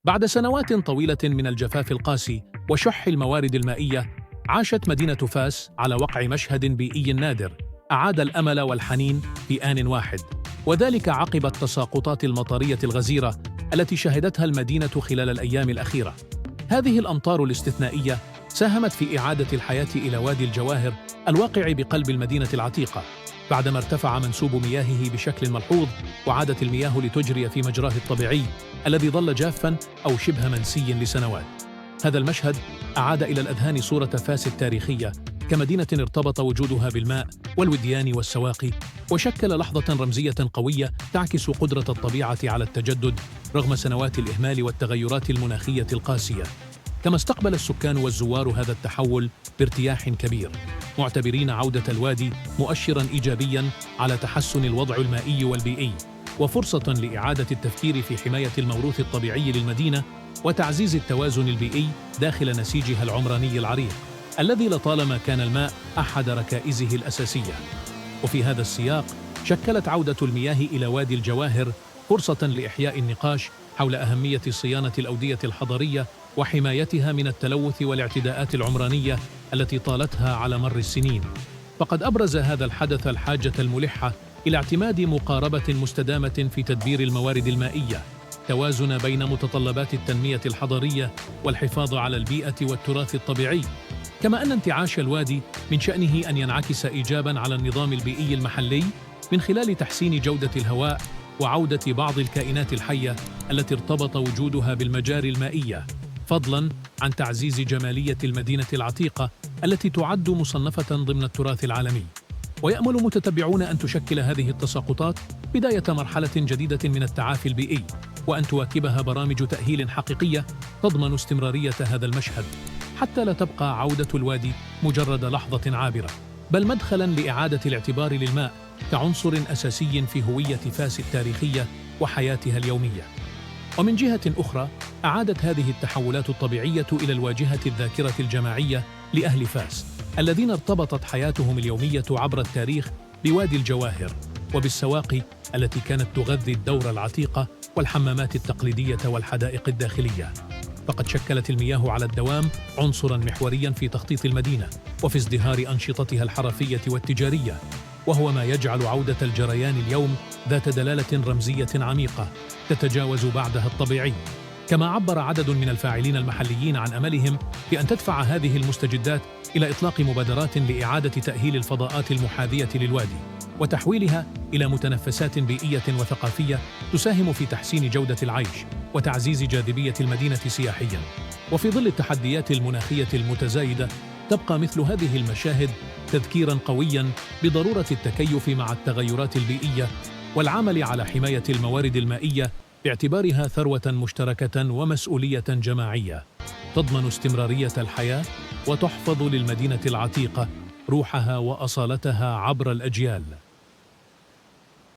بعد سنوات طويلة من الجفاف القاسي وشح الموارد المائية، عاشت مدينة فاس على وقع مشهد بيئي نادر أعاد الأمل والحنين في آن واحد، وذلك عقب التساقطات المطرية الغزيرة التي شهدتها المدينة خلال الأيام الأخيرة. هذه الأمطار الاستثنائية ساهمت في إعادة الحياة إلى وادي الجواهر الواقع بقلب المدينة العتيقة، بعدما ارتفع منسوب مياهه بشكل ملحوظ، وعادت المياه لتجري في مجراه الطبيعي الذي ظل جافاً أو شبه منسي لسنوات. هذا المشهد أعاد إلى الأذهان صورة فاس التاريخية كمدينة ارتبط وجودها بالماء والوديان والسواقي، وشكل لحظة رمزية قوية تعكس قدرة الطبيعة على التجدد رغم سنوات الإهمال والتغيرات المناخية القاسية. كما استقبل السكان والزوار هذا التحول بارتياح كبير، معتبرين عودة الوادي مؤشراً إيجابياً على تحسن الوضع المائي والبيئي، وفرصة لإعادة التفكير في حماية الموروث الطبيعي للمدينة وتعزيز التوازن البيئي داخل نسيجها العمراني العريق الذي لطالما كان الماء أحد ركائزه الأساسية. وفي هذا السياق شكلت عودة المياه إلى وادي الجواهر فرصة لإحياء النقاش حول أهمية صيانة الأودية الحضرية وحمايتها من التلوث والاعتداءات العمرانية التي طالتها على مر السنين. فقد أبرز هذا الحدث الحاجة الملحة إلى اعتماد مقاربة مستدامة في تدبير الموارد المائية، توازن بين متطلبات التنمية الحضرية والحفاظ على البيئة والتراث الطبيعي، كما أن انتعاش الوادي من شأنه أن ينعكس إيجاباً على النظام البيئي المحلي من خلال تحسين جودة الهواء وعودة بعض الكائنات الحية التي ارتبط وجودها بالمجاري المائية، فضلاً عن تعزيز جمالية المدينة العتيقة التي تعد مصنفة ضمن التراث العالمي. ويأمل متتبعون أن تشكل هذه التساقطات بداية مرحلة جديدة من التعافي البيئي، وأن تواكبها برامج تأهيل حقيقية تضمن استمرارية هذا المشهد، حتى لا تبقى عودة الوادي مجرد لحظة عابرة، بل مدخلاً لإعادة الاعتبار للماء كعنصر أساسي في هوية فاس التاريخية وحياتها اليومية. ومن جهة أخرى، أعادت هذه التحولات الطبيعية إلى الواجهة الذاكرة الجماعية لأهل فاس الذين ارتبطت حياتهم اليومية عبر التاريخ بوادي الجواهر وبالسواقي التي كانت تغذي الدور العتيقة والحمامات التقليدية والحدائق الداخلية. فقد شكلت المياه على الدوام عنصراً محورياً في تخطيط المدينة وفي ازدهار أنشطتها الحرفية والتجارية، وهو ما يجعل عودة الجريان اليوم ذات دلالة رمزية عميقة تتجاوز بعدها الطبيعي. كما عبر عدد من الفاعلين المحليين عن أملهم بأن تدفع هذه المستجدات إلى إطلاق مبادرات لإعادة تأهيل الفضاءات المحاذية للوادي وتحويلها إلى متنفسات بيئية وثقافية تساهم في تحسين جودة العيش وتعزيز جاذبية المدينة سياحياً. وفي ظل التحديات المناخية المتزايدة، تبقى مثل هذه المشاهد تذكيراً قوياً بضرورة التكيف مع التغيرات البيئية والعمل على حماية الموارد المائية باعتبارها ثروة مشتركة ومسؤولية جماعية تضمن استمرارية الحياة وتحفظ للمدينة العتيقة روحها وأصالتها عبر الأجيال.